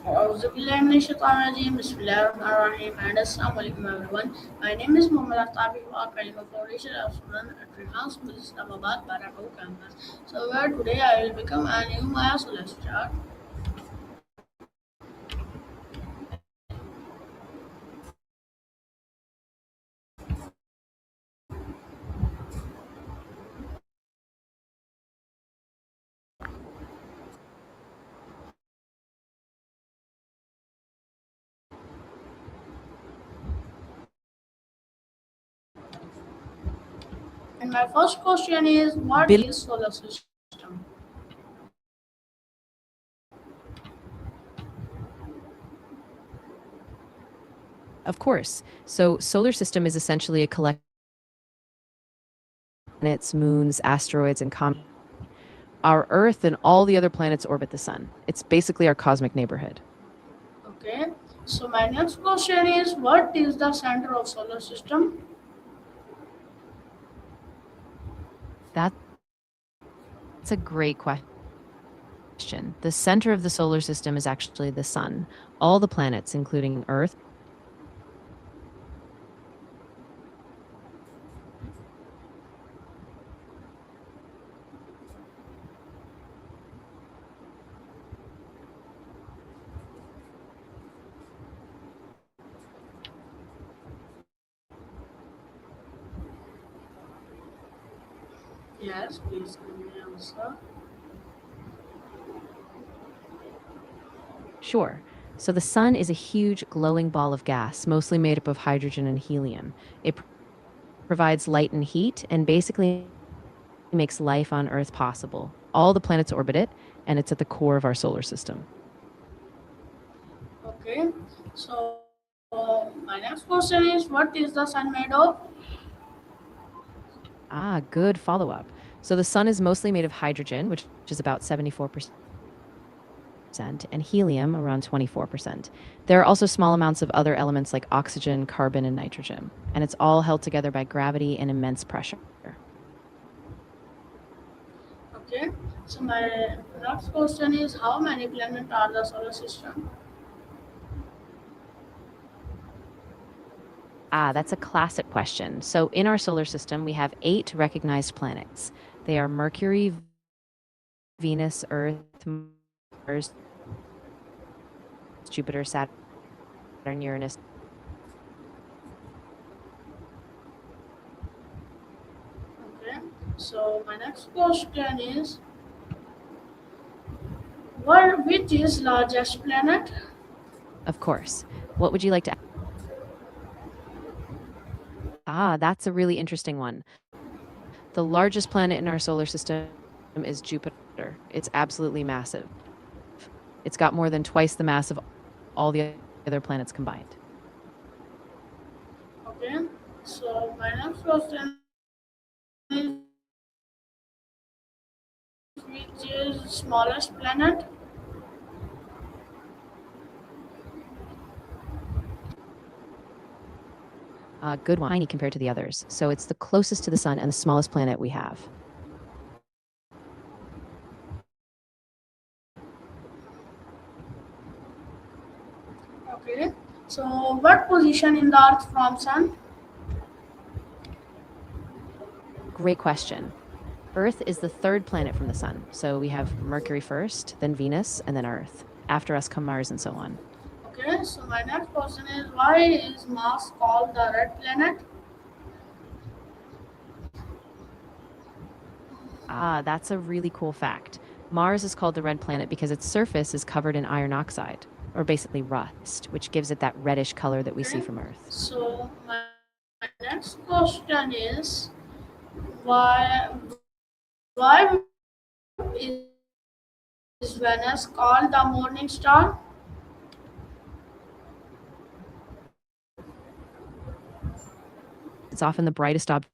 Bismillahirrahmanirrahim. Bismillahirrahmanirrahim. And Assalamu alaikum everyone. My name is Muhammad Atabi Kalim of Foundation of Student at Freelance School Islamabad Barako campus. So where today I will become a new Maya. So let's start. And my first question is what Bill, is solar system? of course. So, solar system is essentially a collection of planets, moons, asteroids, and comets. Our Earth and all the other planets orbit the sun. It's basically our cosmic neighborhood. Okay. So my next question is what is the center of solar system? That's a great question. The center of the solar system is actually the sun. All the planets, including Earth. Yes, please give me an answer. Sure. So the sun is a huge glowing ball of gas, mostly made up of hydrogen and helium. It provides light and heat and basically makes life on Earth possible. All the planets orbit it, and it's at the core of our solar system. Okay. So my next question is what is the sun made of? Ah, good follow up. So the sun is mostly made of hydrogen, which is about 74%, and helium, around 24%. There are also small amounts of other elements like oxygen, carbon, and nitrogen, and it's all held together by gravity and immense pressure. Okay. So my next question is how many planets are the solar system? Ah, that's a classic question. So in our solar system, we have 8 recognized planets. They are Mercury, Venus, Earth, Mars, Jupiter, Saturn, Uranus. Okay. So my next question is what which is largest planet? Of course. What would you like to? Ah, that's a really interesting one. The largest planet in our solar system is Jupiter. It's absolutely massive. It's got more than twice the mass of all the other planets combined. Okay. So my next question is which is smallest planet? Good one. Tiny compared to the others. So it's the closest to the sun and the smallest planet we have. Okay. So what position in the earth from sun? Great question. Earth is the third planet from the sun. So we have Mercury first, then Venus, and then Earth. After us come Mars and so on. Okay, so my next question is why is Mars called the red planet? Ah, that's a really cool fact. Mars is called the red planet because its surface is covered in iron oxide, or basically rust, which gives it that reddish color that we see Okay, from Earth. so my next question is why why is Venus called the morning star? It's often the brightest object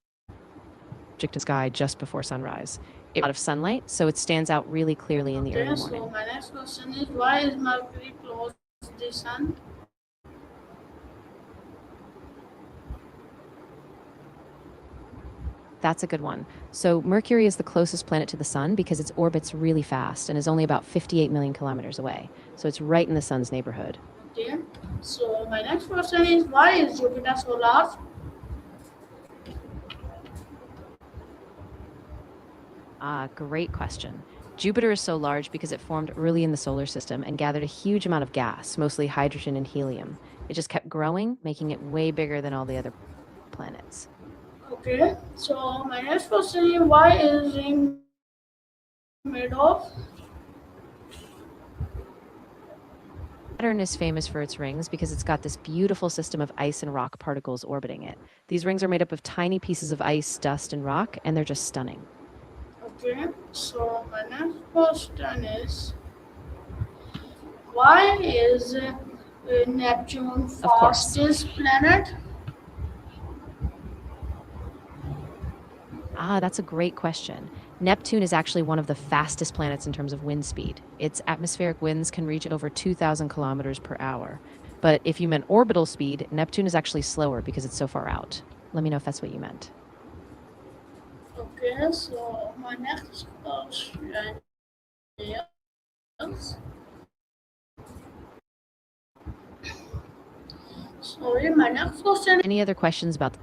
in the sky just before sunrise. It gets a lot of sunlight, so it stands out really clearly in the Okay, early so morning. my next question is why is Mercury close to the sun? That's a good one. So Mercury is the closest planet to the sun because its orbit's really fast and is only about 58 million kilometers away. So it's right in the sun's neighborhood. Okay. So my next question is, why is Jupiter so large? Great question. Jupiter is so large because it formed early in the solar system and gathered a huge amount of gas, mostly hydrogen and helium. It just kept growing, making it way bigger than all the other planets. Okay. So my next question is, why is ring made of? Saturn is famous for its rings because it's got this beautiful system of ice and rock particles orbiting it. These rings are made up of tiny pieces of ice, dust, and rock, and they're just stunning. Okay. So my next question is, why is Neptune Of course. fastest planet? That's a great question. Neptune is actually one of the fastest planets in terms of wind speed. Its atmospheric winds can reach over 2,000 kilometers per hour. But if you meant orbital speed, Neptune is actually slower because it's so far out. Let me know if that's what you meant. Okay. So my next question is, sorry, my next question. Any other questions about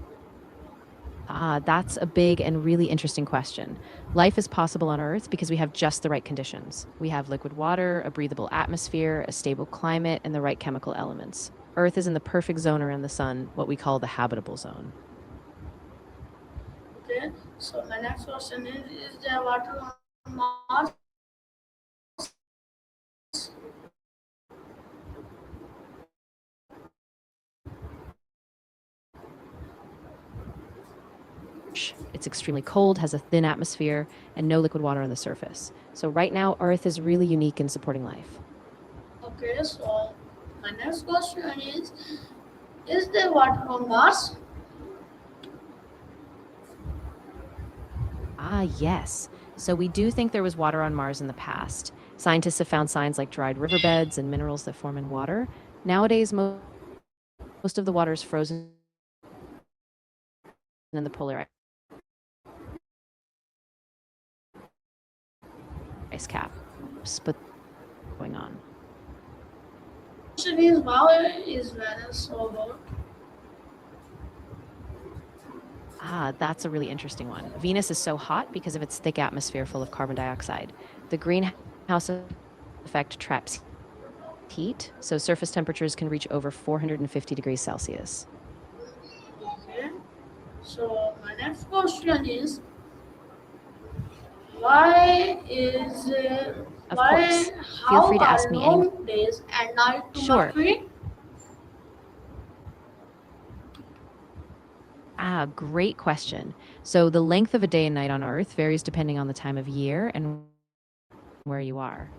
that's a big and really interesting question. Life is possible on Earth because we have just the right conditions. We have liquid water, a breathable atmosphere, a stable climate, and the right chemical elements. Earth is in the perfect zone around the sun, what we call the habitable zone. Okay. So my next question is there water on Mars? It's extremely cold, has a thin atmosphere, and no liquid water on the surface. So right now, Earth is really unique in supporting life. Okay. So my next question is there water on Mars? Yes. So we do think there was water on Mars in the past. Scientists have found signs like dried riverbeds and minerals that form in water. Nowadays, most of the water is frozen in the polar ice caps, but going on. Question is, why is Venus so hot? That's a really interesting one. Venus is so hot because of its thick atmosphere full of carbon dioxide. The greenhouse effect traps heat, so surface temperatures can reach over 450 degrees Celsius. Okay. So my next question is, why is Of why course. Feel how free to are ask me any. long days and night to Sure. Mercury? Great question. So the length of a day and night on Earth varies depending on the time of year and where you are.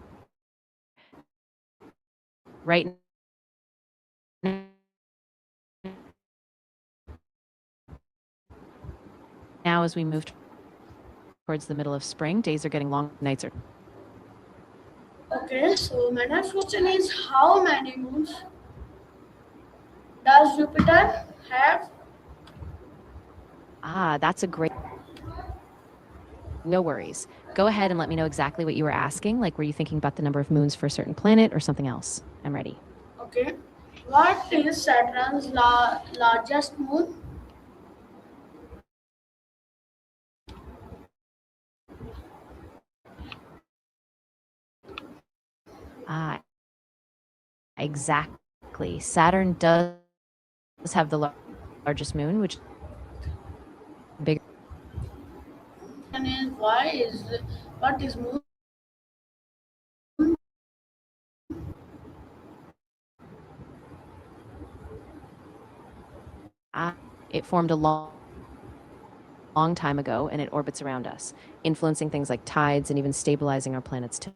Right now, as we move towards the middle of spring, days are getting long, nights are. Okay. So my next question is, how many moons does Jupiter have? That's a great. No worries. Go ahead and let me know exactly what you were asking. Like, were you thinking about the number of moons for a certain planet or something else? I'm ready. Okay. What is Saturn's largest moon? Ah, exactly. Saturn does have the largest moon, which is bigger. And is why is what is moon? It formed a long time ago and it orbits around us, influencing things like tides and even stabilizing our planet's tilt.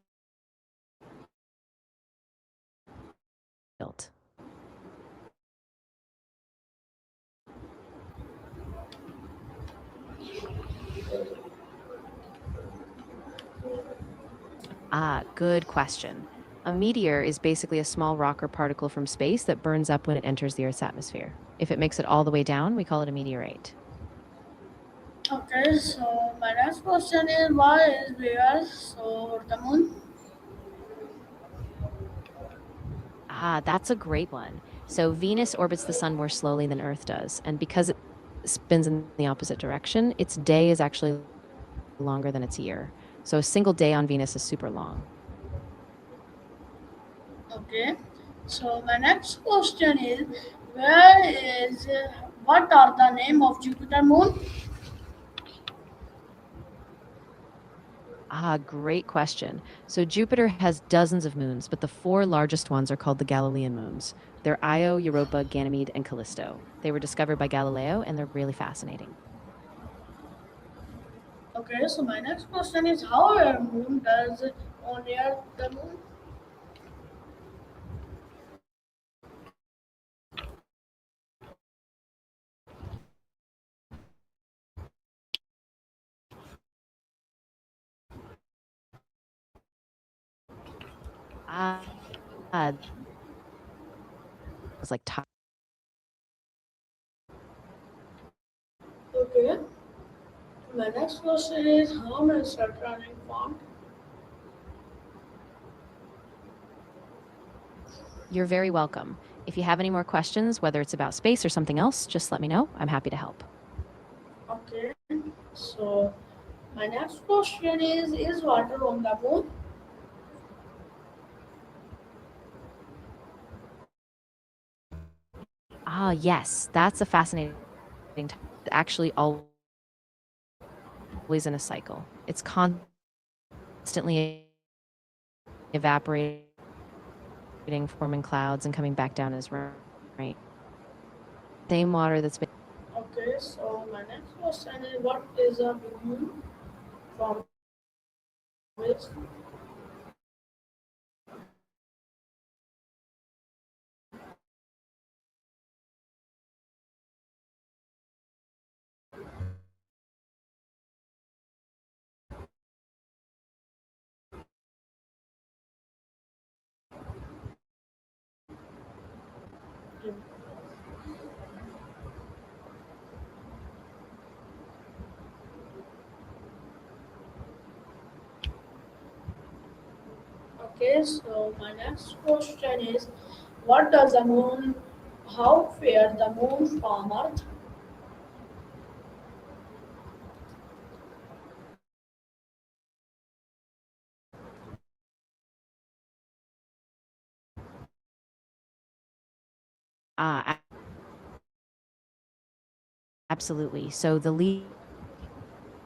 Good question. A meteor is basically a small rock or particle from space that burns up when it enters the Earth's atmosphere. If it makes it all the way down, we call it a meteorite. Okay, so my next question is why is bigger? So the moon. That's a great one. So Venus orbits the sun more slowly than Earth does, and because it spins in the opposite direction, its day is actually longer than its year. So a single day on Venus is super long. Okay, so my next question is where is what are the name of Jupiter moon? Great question. So Jupiter has dozens of moons, but the four largest ones are called the Galilean moons. They're Io, Europa, Ganymede, and Callisto. They were discovered by Galileo, and they're really fascinating. Okay, so my next question is how a moon does on Earth the moon? Ah, uh, it's like Okay, my next question is how many Saturn found? You're very welcome. If you have any more questions, whether it's about space or something else, just let me know. I'm happy to help. Okay, so my next question is water on the moon? Yes, that's a fascinating topic. It's actually always in a cycle. It's constantly evaporating, forming clouds, and coming back down as rain. Same water that's been. Okay, so my next question is what is a big moon from which? Okay, so my next question is what does the moon how far the moon from Earth? Ah, absolutely. So the lead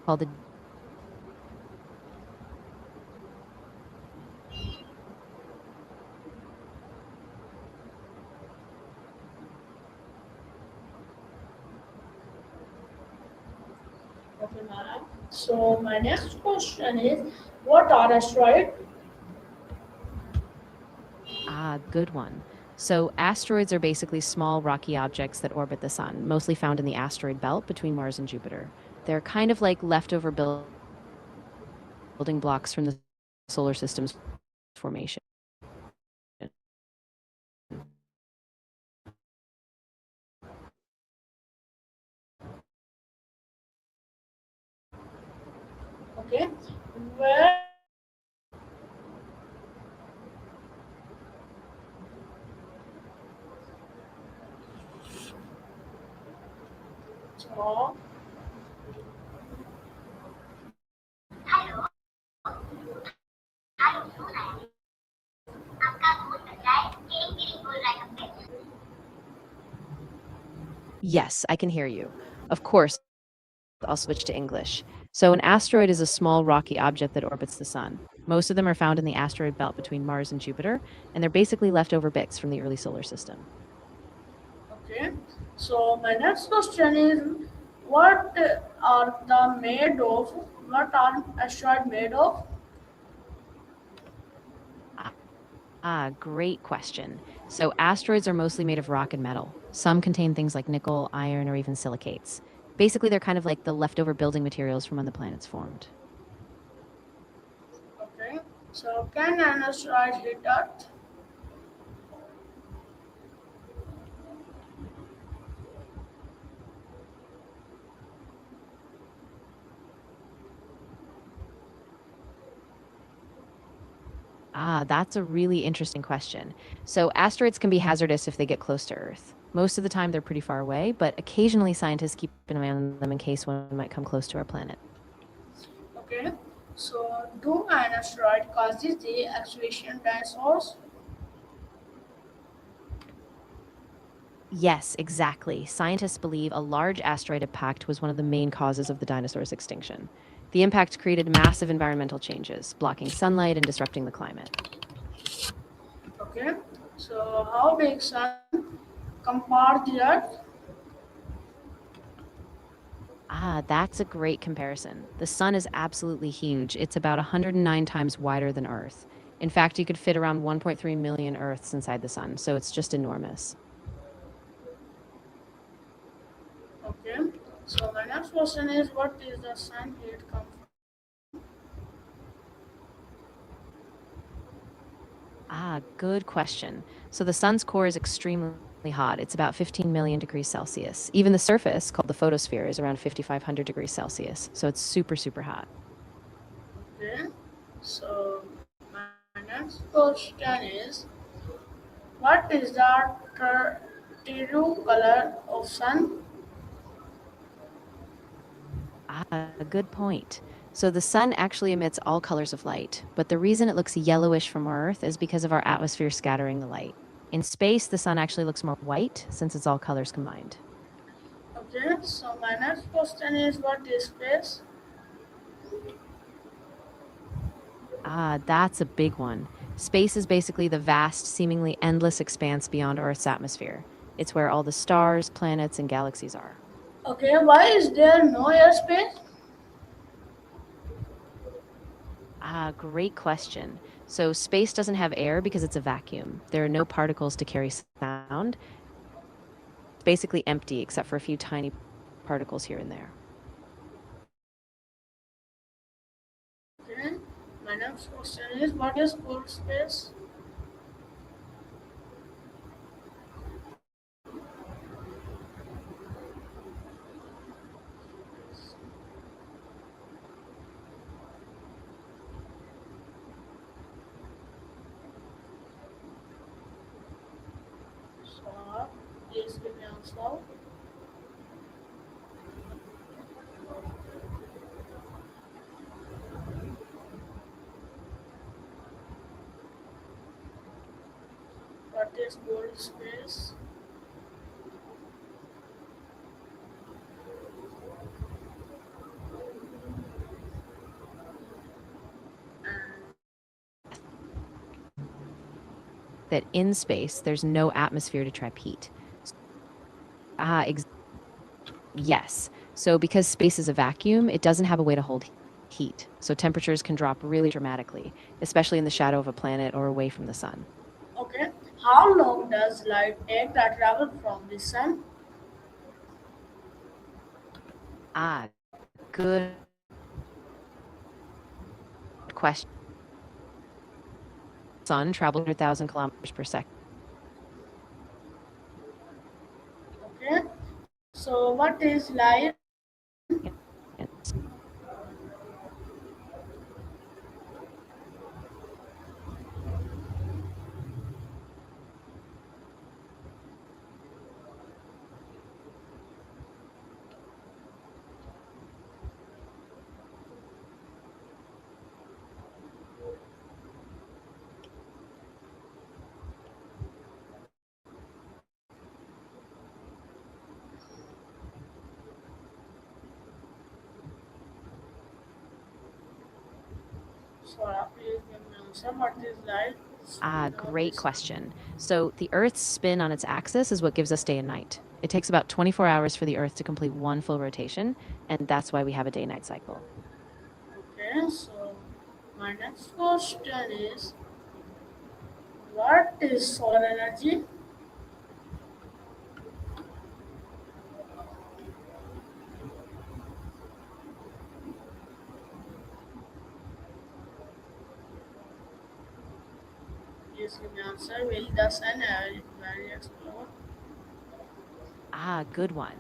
called the. Okay, Mara. So my next question is what are asteroids? Good one. So asteroids are basically small rocky objects that orbit the sun, mostly found in the asteroid belt between Mars and Jupiter. They're kind of like leftover building blocks from the solar system's formation. Okay, where so, Yes, I can hear you. Of course, I'll switch to English. So, an asteroid is a small rocky object that orbits the sun. Most of them are found in the asteroid belt between Mars and Jupiter, and they're basically leftover bits from the early solar system. okay. So my next question is what are the made of? What are asteroid made of? Great question. So, asteroids are mostly made of rock and metal. Some contain things like nickel, iron, or even silicates. Basically, they're kind of like the leftover building materials from when the planets formed. Okay. So can an asteroid hit Earth? That's a really interesting question. So, asteroids can be hazardous if they get close to Earth. Most of the time, they're pretty far away, but occasionally scientists keep an eye on them in case one might come close to our planet. Okay, so do an asteroid causes the extinction dinosaurs? Yes, exactly. Scientists believe a large asteroid impact was one of the main causes of the dinosaurs' extinction. The impact created massive environmental changes, blocking sunlight and disrupting the climate. Okay, so how big sun compared the Earth? That's a great comparison. The sun is absolutely huge. It's about 109 times wider than Earth. In fact, you could fit around 1.3 million Earths inside the sun, so it's just enormous. Okay, so my next question is what is the sun heat come from? Good question. So the sun's core is extremely hot. It's about 15 million degrees Celsius. Even the surface, called the photosphere, is around 5,500 degrees Celsius. So it's super, super hot. Okay, so my next question is what is the true color of sun? A good point. So the sun actually emits all colors of light, but the reason it looks yellowish from Earth is because of our atmosphere scattering the light. In space, the sun actually looks more white since it's all colors combined. Okay, so my next question is what is space? That's a big one. Space is basically the vast, seemingly endless expanse beyond Earth's atmosphere. It's where all the stars, planets, and galaxies are. Okay, why is there no airspace? Great question. So, space doesn't have air because it's a vacuum. There are no particles to carry sound. It's basically empty except for a few tiny particles here and there. Okay, my next question is what is cold space? So, please give me answer. What is cold space? And That in space, there's no atmosphere to trap heat. Ah, ex- yes. So, because space is a vacuum, it doesn't have a way to hold heat. So, temperatures can drop really dramatically, especially in the shadow of a planet or away from the sun. okay, how long does light take to travel from the sun? Ah, good question. Sun travels 100,000 kilometers per second. Okay, so what is light? So, please give me answer. What is light? Spin on the Great sun. question. So, the Earth's spin on its axis is what gives us day and night. It takes about 24 hours for the Earth to complete one full rotation, and that's why we have a day night cycle. Okay, so my next question is what is solar energy? Please give me answer. Will the sun very explode? Good one.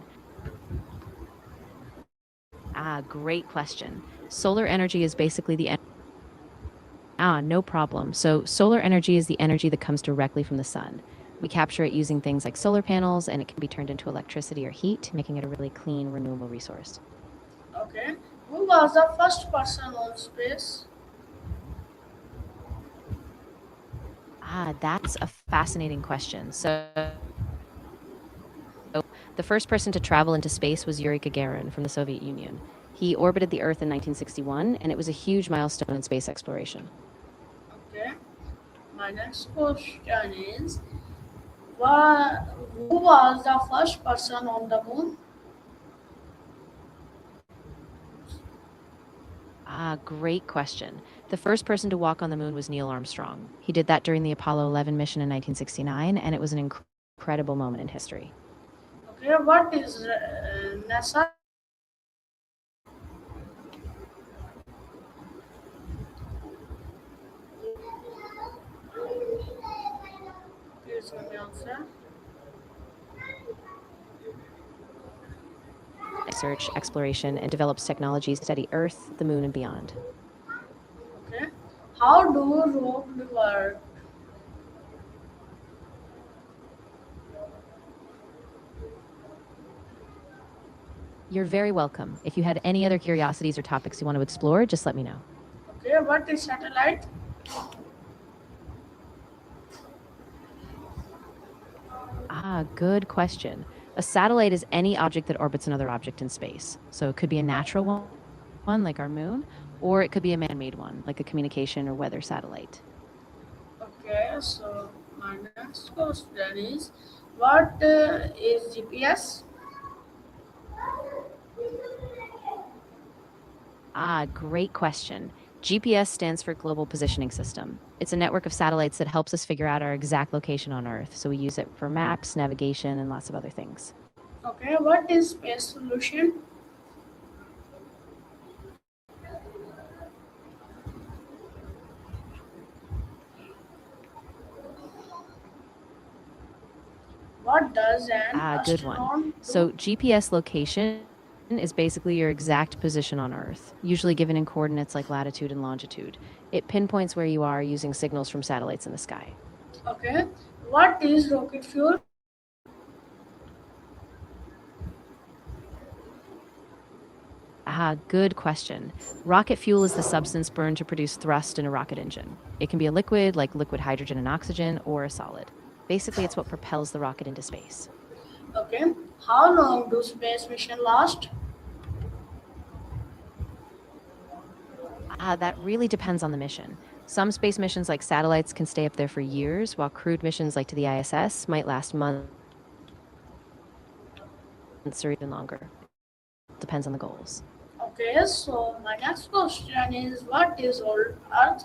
Great question. Solar energy is basically the No problem. So, solar energy is the energy that comes directly from the sun. We capture it using things like solar panels, and it can be turned into electricity or heat, making it a really clean, renewable resource. Okay. Who was the first person on space? That's a fascinating question. The first person to travel into space was Yuri Gagarin from the Soviet Union. He orbited the Earth in 1961, and it was a huge milestone in space exploration. Okay. My next question is, who was the first person on the moon? Great question. The first person to walk on the moon was Neil Armstrong. He did that during the Apollo 11 mission in 1969, and it was an incredible moment in history. Okay. What is NASA? Please give me answer. Research, exploration, and develops technologies to study Earth, the moon, and beyond. Okay. How do rope work? You're very welcome. If you had any other curiosities or topics you want to explore, just let me know. Okay. What is satellite? Good question. A satellite is any object that orbits another object in space. So it could be a natural one, like our moon, or it could be a man made one, like a communication or weather satellite. Okay. So my next question is, what is GPS? Great question. GPS stands for Global Positioning System. It's a network of satellites that helps us figure out our exact location on Earth. So we use it for maps, navigation, and lots of other things. Okay. What is space solution? What does an Good one. astronaut do? So GPS location is basically your exact position on Earth, usually given in coordinates like latitude and longitude. It pinpoints where you are using signals from satellites in the sky. Okay. What is rocket fuel? Good question. Rocket fuel is the substance burned to produce thrust in a rocket engine. It can be a liquid, like liquid hydrogen and oxygen, or a solid. Basically, it's what propels the rocket into space. Okay. How long do space mission last? That really depends on the mission. Some space missions, like satellites, can stay up there for years, while crewed missions, like to the ISS, might last months or even longer. Depends on the goals. Okay, so my next question is, what is old Earth?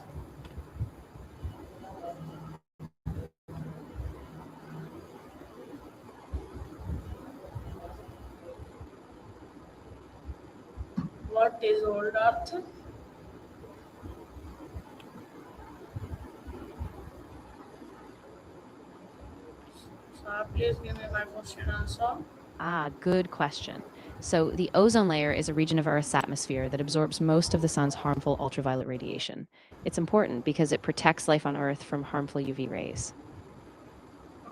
What is old Earth? So please give me my question answer. Good question. So, the ozone layer is a region of Earth's atmosphere that absorbs most of the sun's harmful ultraviolet radiation. It's important because it protects life on Earth from harmful UV rays.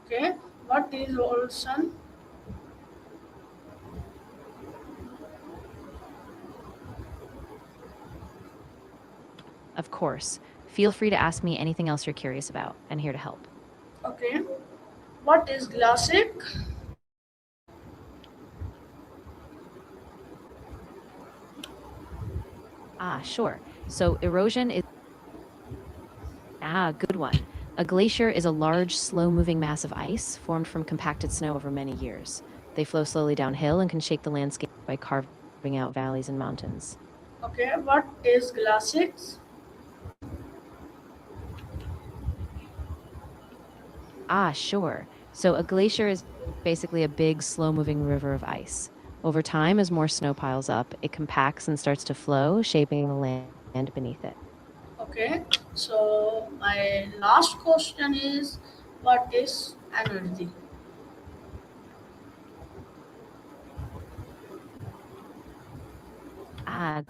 Okay, what is old Sun? Of course, feel free to ask me anything else you're curious about. I'm here to help. Okay, what is glacic? Sure. So, erosion is good one. A glacier is a large, slow moving mass of ice formed from compacted snow over many years. They flow slowly downhill and can shake the landscape by carving out valleys and mountains. Okay, what is glacic? Sure. So a glacier is basically a big, slow moving river of ice. Over time, as more snow piles up, it compacts and starts to flow, shaping the land beneath it. Okay, so my last question is, what is energy?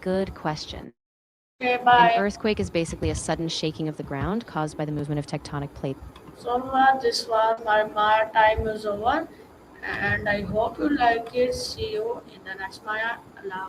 Good question. Okay, An bye. earthquake is basically a sudden shaking of the ground caused by the movement of tectonic plates. So this was my time is over, and I hope you like it. See you in the next Maya. Allah.